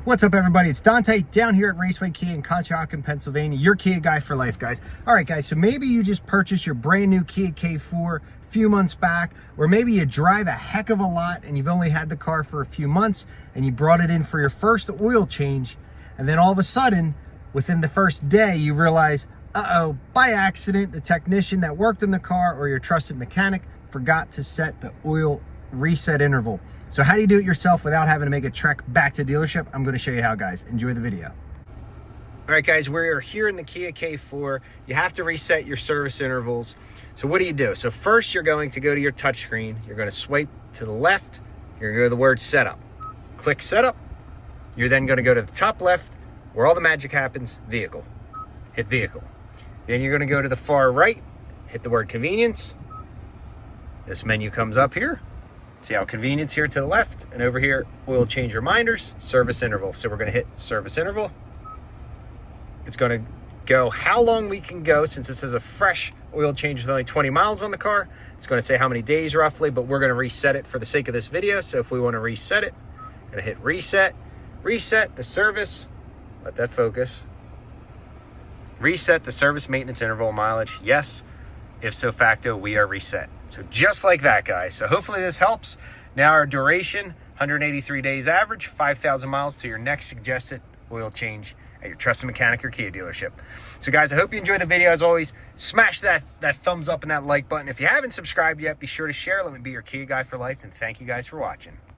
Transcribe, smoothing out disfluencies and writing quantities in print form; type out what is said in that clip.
What's up, everybody? It's Dante down here at Raceway Kia in Conshohocken, Pennsylvania, your Kia guy for life, guys. All right, guys, so maybe you just purchased your brand new Kia K4 a few months back, or maybe you drive a heck of a lot and you've only had the car for a few months and you brought it in for your first oil change, and then all of a sudden, within the first day, you realize, uh-oh, by accident, the technician that worked in the car or your trusted mechanic forgot to set the oil reset interval. So how do you do it yourself without having to make a trek back to the dealership? I'm going to show you how, guys. Enjoy the video. All right, guys, we're here in the Kia K4. You have to reset your service intervals. So what do? So first, you're going to go to your touchscreen. You're going to swipe to the left. You're going to go to the word setup. Click setup. You're then going to go to the top left where all the magic happens, vehicle. Hit vehicle. Then you're going to go to the far right, hit the word convenience. This menu comes up here. See how convenience here to the left, and over here, oil change reminders, service interval. So we're gonna hit service interval. It's gonna go how long we can go, since this is a fresh oil change with only 20 miles on the car. It's gonna say how many days roughly, but we're gonna reset it for the sake of this video. So if we wanna reset it, I'm gonna hit reset, reset the service, let that focus. Reset the service maintenance interval mileage, yes. If so facto, we are reset. So just like that, guys. So hopefully this helps. Now our duration, 183 days average, 5,000 miles to your next suggested oil change at your trusted mechanic or Kia dealership. So guys, I hope you enjoyed the video. As always, smash that thumbs up and that like button. If you haven't subscribed yet, be sure to share. Let me be your Kia guy for life, and thank you guys for watching.